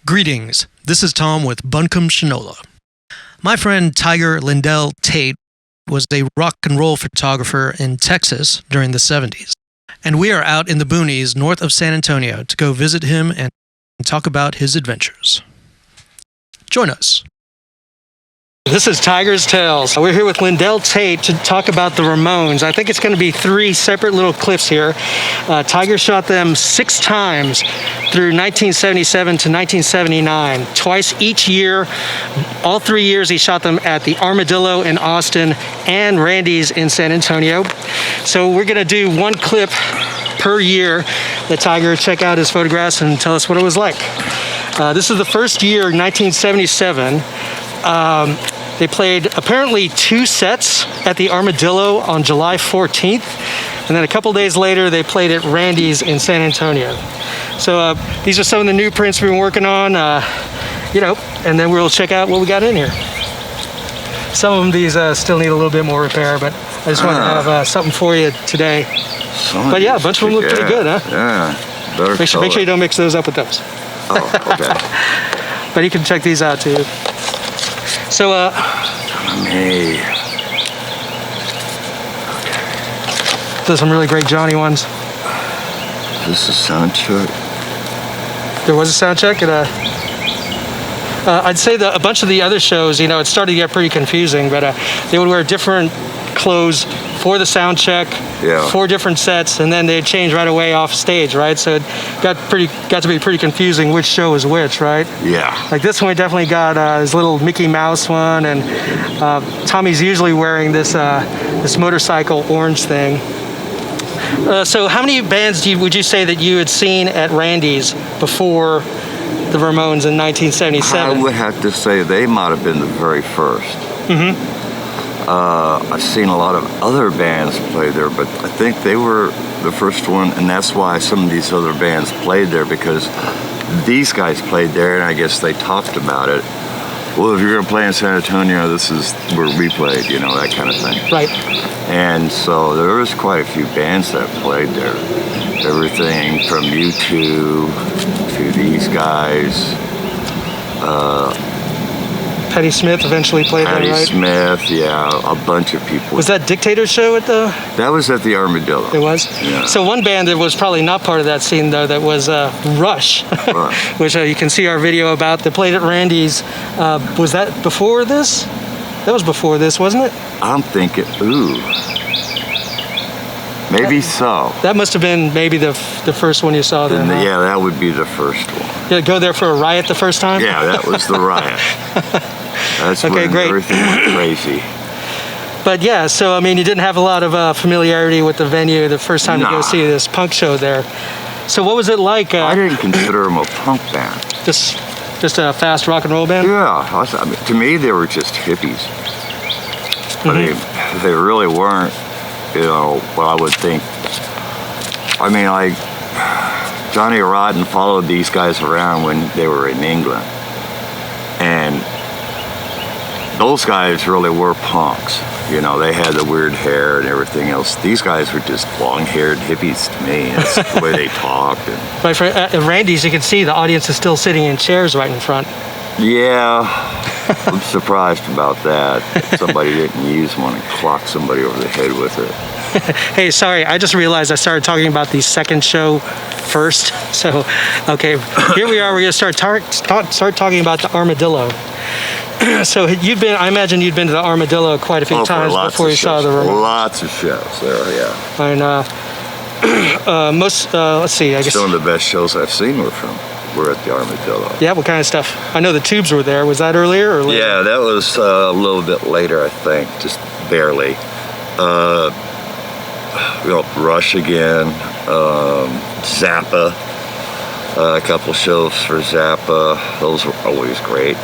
Greetings, this is Tom with Buncombe Shinola. My friend Tiger Lindell Tate was a rock and roll photographer in Texas during the 70s. And we are out in the boonies north of San Antonio to go visit him and talk about his adventures. Join us. This is Tiger's Tales. We're here with Lindell Tate to talk about the Ramones. I think it's going to be 3 separate little clips here. Tiger shot them 6 times through 1977 to 1979, twice each year. All 3 years he shot them at the Armadillo in Austin and Randy's in San Antonio. So we're going to do 1 clip per year that Tiger check out his photographs and tell us what it was like. This is the first year, 1977. They played apparently 2 sets at the Armadillo on July 14th, and then a couple days later they played at Randy's in San Antonio. So these are some of the new prints we've been working on, and then we'll check out what we got in here. Some of them, these still need a little bit more repair, but I just wanted to have something for you today. But yeah, a bunch of them look pretty good, huh? Yeah, better make sure you don't mix those up with those. Oh, okay. But you can check these out too. So, hey. There's some really great Johnny ones. Is this a sound check? There was a sound check at I'd say that a bunch of the other shows, it started to get pretty confusing, but they would wear different clothes for the sound check, yeah. 4 different sets, and then they'd change right away off stage, right? So it got to be pretty confusing which show was which, right? Yeah. Like this one, we definitely got his little Mickey Mouse one, and Tommy's usually wearing this this motorcycle orange thing. So how many bands would you say that you had seen at Randy's before the Ramones in 1977? I would have to say they might have been the very first. Mm-hmm. I've seen a lot of other bands play there, but I think they were the first one, and that's why some of these other bands played there, because these guys played there, and I guess they talked about it. Well, if you're going to play in San Antonio, this is where we played, that kind of thing. Right. And so there was quite a few bands that played there. Everything from U2 to these guys. Patti Smith eventually played there, right? Patti Smith, yeah, a bunch of people. Was that Dictator show at the... That was at the Armadillo. It was? Yeah. So one band that was probably not part of that scene, though, that was Rush, which you can see our video about. They played at Randy's. Was that before this? That was before this, wasn't it? I'm thinking, maybe so. That must have been maybe the first one you saw there. Yeah, that would be the first one. Did it go there for a riot the first time? Yeah, that was the riot. That's okay, when great. Everything went crazy. But yeah, so you didn't have a lot of familiarity with the venue the first time to go see this punk show there. So what was it like? I didn't consider them a punk band. Just a fast rock and roll band? Yeah, to me they were just hippies. But they really weren't, what I would think. I mean, like, Johnny Rotten followed these guys around when they were in England. And those guys really were punks. They had the weird hair and everything else. These guys were just long-haired hippies to me. That's the way they talked. But at Randy's, you can see the audience is still sitting in chairs right in front. Yeah, I'm surprised about that. Somebody didn't use one and clock somebody over the head with it. Hey, sorry, I just realized I started talking about the second show first. So, okay, here we are. We're going to start talking about the Armadillo. So I imagine you'd been to the Armadillo quite a few times before you saw the Ramones. Lots of shows there, yeah. And let's see, I guess. Some of the best shows I've seen were at the Armadillo. Yeah, what kind of stuff? I know the Tubes were there. Was that earlier or later? Yeah, that was a little bit later, I think, just barely. Rush again, Zappa, a couple shows for Zappa. Those were always great.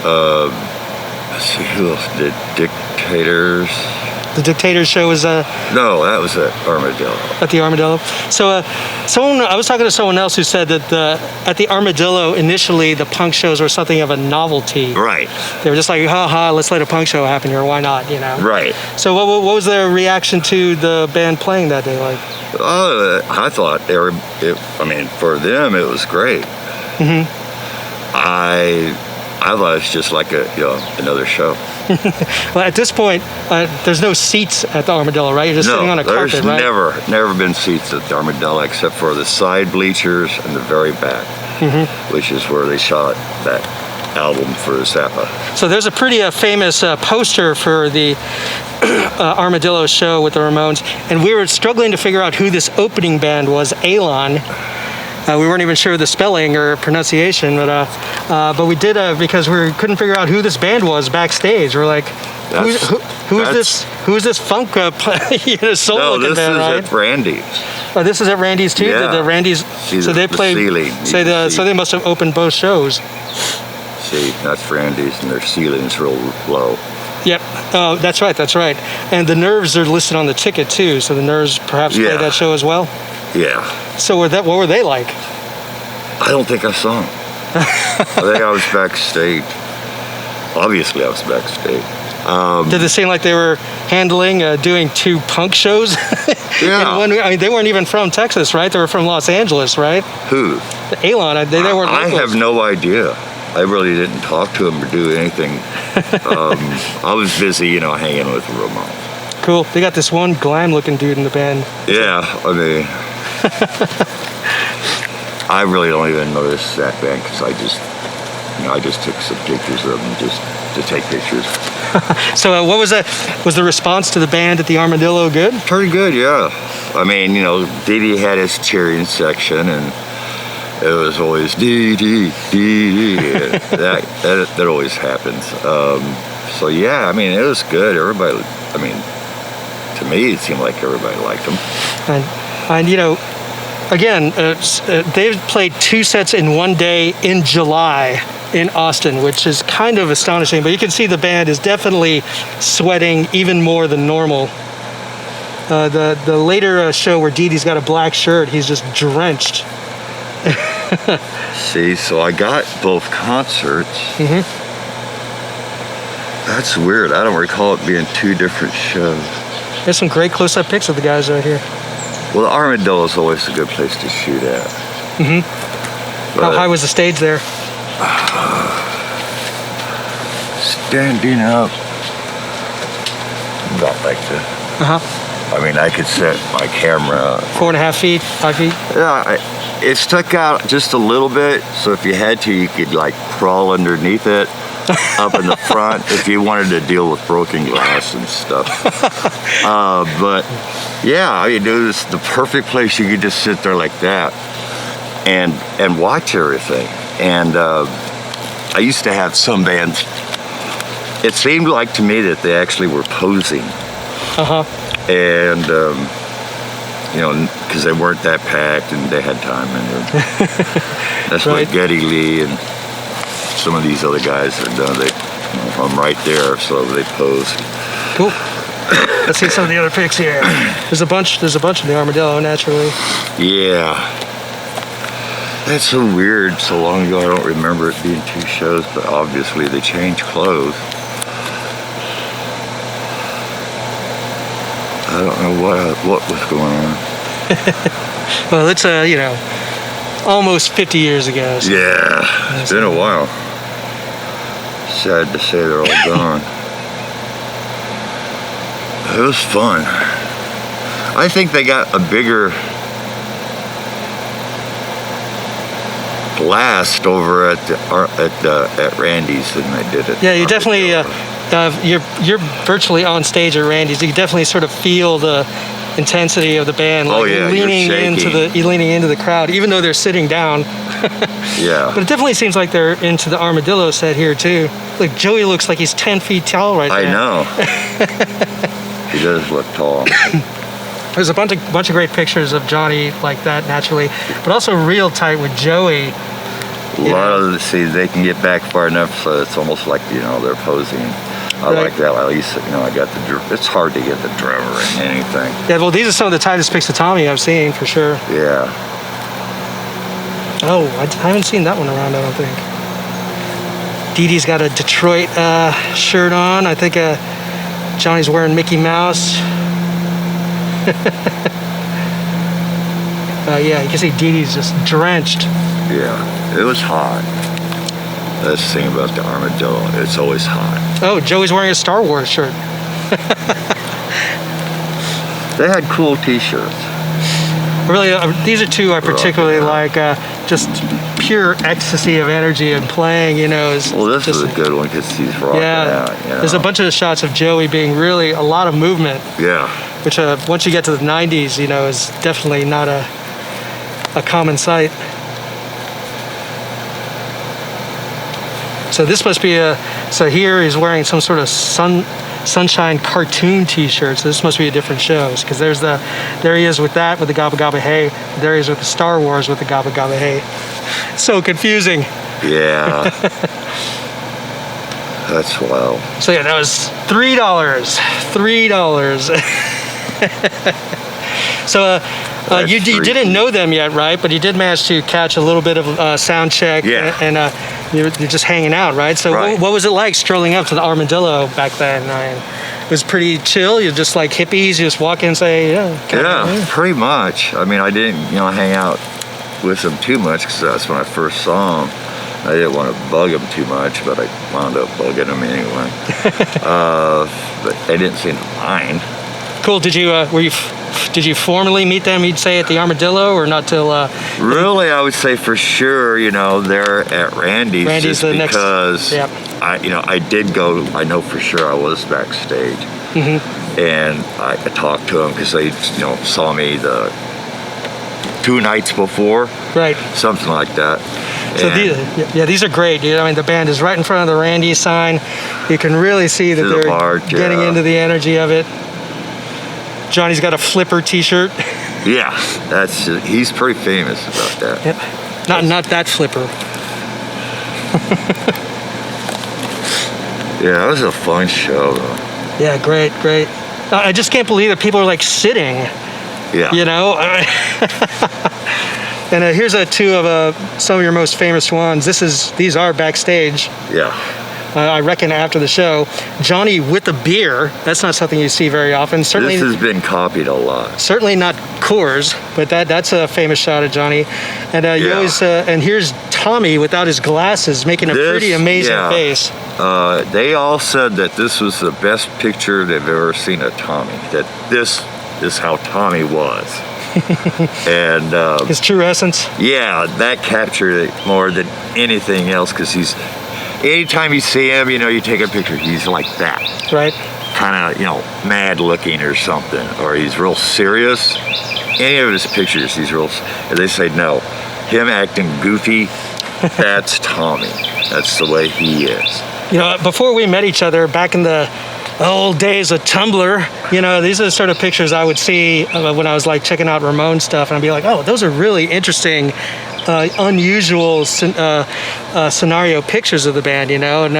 Let's see, who else did Dictators? The Dictator's show was No, that was at Armadillo. at the Armadillo. So I was talking to someone else who said that at the Armadillo initially the punk shows were something of a novelty. Right. They were just like, ha, let's let a punk show happen here. Why not? You know. Right. So what was their reaction to the band playing that day like? I thought for them it was great. Mm-hmm. I thought it's just like another show. Well, at this point, there's no seats at the Armadillo, right? You're just sitting on a carpet, right? There's never been seats at the Armadillo except for the side bleachers and the very back, which is where they shot that album for Zappa. So there's a pretty famous poster for the Armadillo show with the Ramones, and we were struggling to figure out who this opening band was, Alon. We weren't even sure of the spelling or pronunciation, but we did because we couldn't figure out who this band was backstage. We're like, who's this funk soul looking band, right? No, this is at Randy's. Oh, this is at Randy's too. Yeah. The Randy's. So they played. So they must have opened both shows. See, that's Randy's, and their ceiling's real low. Yep. Oh, that's right. And the Nerves are listed on the ticket too. So the Nerves perhaps played that show as well. Yeah. So what were they like? I don't think I saw them. I think I was backstage. Obviously, I was backstage. Did it seem like they were handling doing two punk shows? Yeah. They weren't even from Texas, right? They were from Los Angeles, right? Who? Alon. They weren't. I locals. have no idea. I really didn't talk to them or do anything. I was busy, hanging with the Ramones. Cool. They got this one glam-looking dude in the band. Yeah, I really don't even notice that band because I just took some pictures of them just to take pictures. So what was that? Was the response to the band at the Armadillo good? Pretty good, yeah. Dee Dee had his cheering section, and it was always Dee Dee, Dee Dee. that always happens. So yeah, it was good. Everybody, to me, it seemed like everybody liked them. And again, they've played 2 sets in one day in July in Austin, which is kind of astonishing. But you can see the band is definitely sweating even more than normal. The later show where Dee Dee's got a black shirt, he's just drenched. See, so I got both concerts. Mm-hmm. That's weird. I don't recall it being 2 different shows. There's some great close-up pics of the guys right here. Well, the Armadillo is always a good place to shoot at. Mm-hmm. How high was the stage there? Standing up. About like this. I could set my camera. 4.5 feet, 5 feet? Yeah, it stuck out just a little bit, so if you had to, you could crawl underneath it up in the front if you wanted to deal with broken glass and stuff. But yeah, it was the perfect place. You could just sit there like that and watch everything. And I used to have some bands. It seemed like to me that they actually were posing. And because they weren't that packed and they had time. And that's right. what Geddy Lee and some of these other guys have done. I'm right there, so they pose. Cool. Let's see some of the other pics here. There's a bunch in the Armadillo, naturally. Yeah. That's so weird. So long ago, I don't remember it being 2 shows, but obviously they changed clothes. I don't know what was going on. Well, it's almost 50 years ago. So. Yeah, it's been a while. Sad to say they're all gone. It was fun. I think they got a bigger blast over at Randy's than they did at. Yeah, you definitely. You're virtually on stage at Randy's. You definitely sort of feel the intensity of the band, leaning into the crowd, even though they're sitting down. Yeah. But it definitely seems like they're into the Armadillo set here too. Like Joey looks like he's 10 feet tall right there. I know. He does look tall. There's a bunch of great pictures of Johnny like that naturally, but also real tight with Joey. A lot of they can get back far enough so it's almost like they're posing. I like that. At least, you know, I got it's hard to get the drummer in anything. Yeah, well, these are some of the tightest picks of Tommy I've seen, for sure. Yeah. Oh, I haven't seen that one around, I don't think. Dee Dee's got a Detroit shirt on. I think Johnny's wearing Mickey Mouse. Yeah, you can see Dee Dee's just drenched. Yeah, it was hot. That's the thing about the Armadillo. It's always hot. Oh, Joey's wearing a Star Wars shirt. They had cool T-shirts. Really, these are two I particularly like. Just pure ecstasy of energy and playing, you know. Well, this is a good one because he's rocking out. You know? There's a bunch of shots of Joey being really a lot of movement. Yeah. Which once you get to the 90s, you know, is definitely not a common sight. So this must be so here he's wearing some sort of sunshine cartoon t-shirt. So this must be a different show, because there he is with the Gabba Gabba Hey. There he is with the Star Wars with the Gabba Gabba Hey. So confusing. Yeah. That's wild. So yeah, that was $3. So you didn't know them yet, right? But you did manage to catch a little bit of sound check. Yeah. And you're just hanging out, right? So right. What was it like strolling up to the Armadillo back then? It was pretty chill. You're just like hippies. You just walk in and say, yeah, pretty much. I mean, I didn't, you know, hang out with them too much because that's when I first saw them. I didn't want to bug them too much, but I wound up bugging them anyway. But they didn't seem to mind. Cool. Did you formally meet them, you'd say, at the Armadillo, or not till... Really, I would say for sure, you know, they're at Randy's just because I did go, I know for sure I was backstage. Mm-hmm. And I talked to them because they, you know, saw me the 2 nights before. Right. Something like that. So these are great. I mean, the band is right in front of the Randy's sign. You can really see that they're getting into the energy of it. Johnny's got a Flipper t-shirt. Yeah, he's pretty famous about that. Yep. Not that Flipper. Yeah, that was a fun show though. Yeah, great. I just can't believe that people are like sitting. Yeah. You know? And here's two of some of your most famous ones. These are backstage. Yeah. I reckon after the show, Johnny with a beer. That's not something you see very often. Certainly, this has been copied a lot. Certainly not Coors, but that's a famous shot of Johnny. And you always and here's Tommy without his glasses, making a pretty amazing face. They all said that this was the best picture they've ever seen of Tommy. That this is how Tommy was. And his true essence. Yeah, that captured it more than anything else because anytime you see him, you know, you take a picture, he's like that. Right. Kind of, you know, mad looking or something, or he's real serious. Any of his pictures, he's real, they say no. Him acting goofy, that's Tommy. That's the way he is. You know, before we met each other, back in the old days of Tumblr, you know, these are the sort of pictures I would see when I was like checking out Ramones stuff, and I'd be like, oh, those are really interesting, unusual scenario pictures of the band, you know. And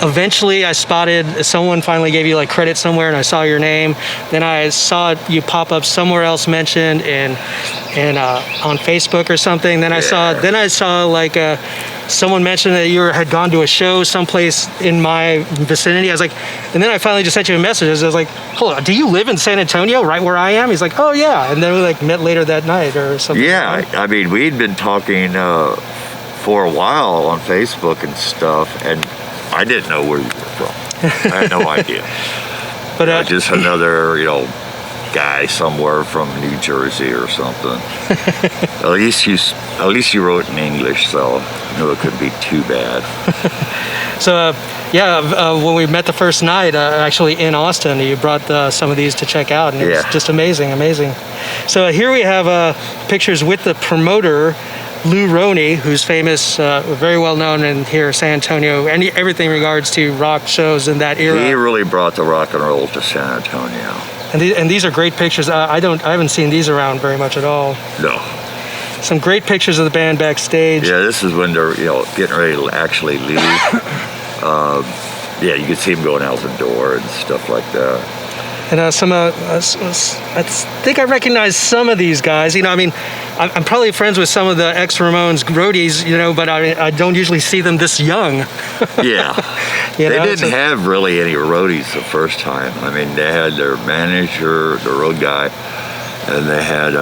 eventually I spotted someone finally gave you like credit somewhere, and I saw your name. Then I saw you pop up somewhere else mentioned on Facebook or something. Then I saw like someone mentioned that you had gone to a show someplace in my vicinity. I was like, and then I finally just sent you a message. I was like, hold on, do you live in San Antonio, right where I am? He's like, oh yeah. And then we like met later that night or something. Yeah, I mean, we'd been talking for a while on Facebook and stuff, and I didn't know where you were from. I had no idea. But just another, you know, guy somewhere from New Jersey or something. At least you wrote in English, so I knew it couldn't be too bad. So when we met the first night, actually in Austin, you brought some of these to check out, and it was just amazing. So here we have pictures with the promoter, Lou Roney, who's famous, very well known in here, San Antonio, and everything in regards to rock shows in that era. He really brought the rock and roll to San Antonio. And these are great pictures. I haven't seen these around very much at all. No. Some great pictures of the band backstage. Yeah, this is when they're, you know, getting ready to actually leave. Yeah, you could see him going out the door and stuff like that. And I think I recognize some of these guys. You know, I mean, I'm probably friends with some of the ex-Ramones roadies, you know, but I don't usually see them this young. Yeah. They didn't have really any roadies the first time. I mean, they had their manager, the road guy, and they had...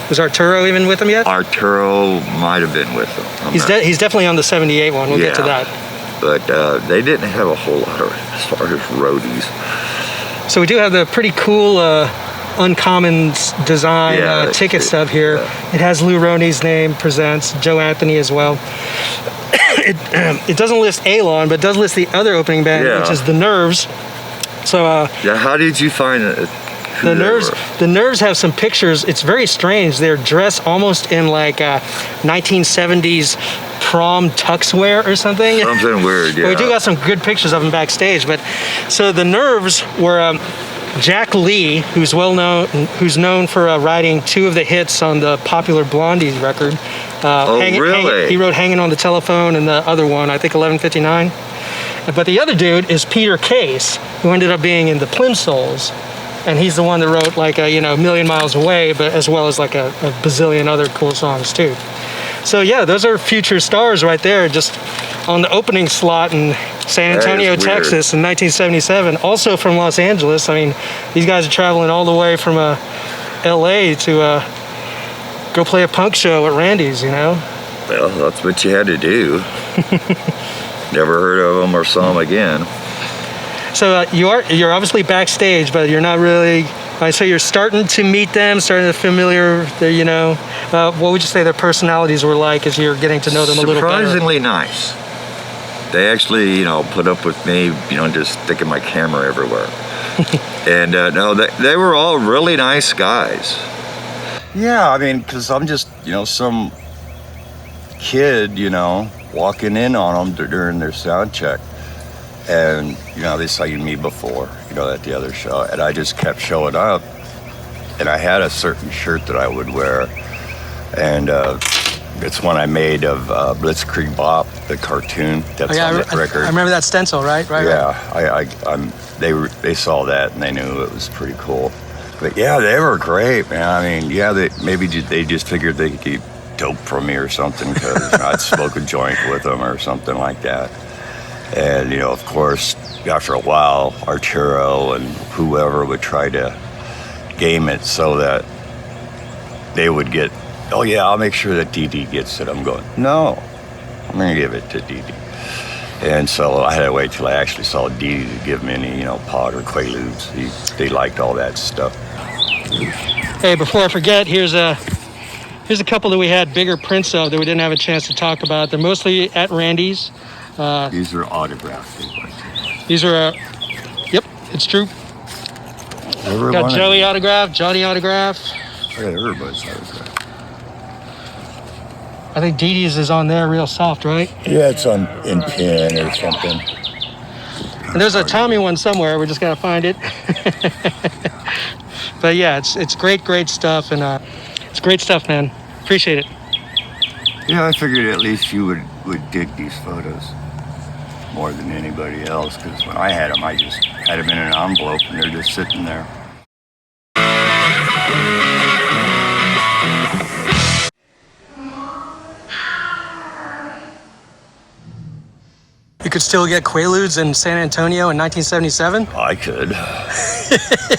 Was Arturo even with them yet? Arturo might have been with them. He's definitely on the 78 one. We'll get to that. But they didn't have a whole lot of, as far as roadies. So we do have the pretty cool uncommon design ticket stub here. Yeah. It has Lou Roney's name, presents Joe Anthony as well. It doesn't list Alon, but it does list the other opening band, which is The Nerves. So yeah, how did you find it? The Nerves have some pictures. It's very strange. They're dressed almost in like 1970s prom tux wear or something. Something weird, yeah. We do got some good pictures of them backstage. But so the Nerves were Jack Lee, who's known for writing two of the hits on the popular Blondie record. Really? He wrote "Hanging on the Telephone" and the other one, I think 11:59. But the other dude is Peter Case, who ended up being in the Plimsouls. And he's the one that wrote like a, you know, Million Miles Away, but as well as like a bazillion other cool songs too. So yeah, those are future stars right there, just on the opening slot in San Antonio, Texas in 1977. Also from Los Angeles. I mean, these guys are traveling all the way from LA to go play a punk show at Randy's, you know? Well, that's what you had to do. Never heard of them or saw them again. So you're obviously backstage, but you're not really. So you're starting to meet them, starting to familiar. You know, what would you say their personalities were like as you're getting to know them a little better? Surprisingly nice. They actually, you know, put up with me, you know, just sticking my camera everywhere. And no, they were all really nice guys. Yeah, I mean, because I'm just, you know, some kid, you know, walking in on them during their sound check. And, you know, they seen me before, you know, at the other show. And I just kept showing up. And I had a certain shirt that I would wear. And it's one I made of Blitzkrieg Bop, the cartoon that's on the record. I remember that stencil, right? Yeah, they saw that and they knew it was pretty cool. But yeah, they were great, man. I mean, yeah, they just figured they could keep dope from me or something because I'd smoke a joint with them or something like that. And, you know, of course, after a while, Arturo and whoever would try to game it so that they would get, oh, yeah, I'll make sure that Dee Dee gets it. I'm going, no, I'm going to give it to Dee Dee. And so I had to wait till I actually saw Dee Dee to give me any, you know, pot or Quaaludes. They liked all that stuff. Hey, before I forget, here's a couple that we had bigger prints of that we didn't have a chance to talk about. They're mostly at Randy's. These are autographs. These are, yep, it's true. Got Joey autograph, Johnny autograph. I got everybody's autograph. I think Dee Dee's is on there real soft, right? Yeah, it's in pin or something. And there's a Tommy one somewhere. We just got to find it. But yeah, it's great stuff. And it's great stuff, man. Appreciate it. Yeah, I figured at least you would dig these photos more than anybody else, because when I had them, I just had them in an envelope and they're just sitting there. You could still get Quaaludes in San Antonio in 1977? I could.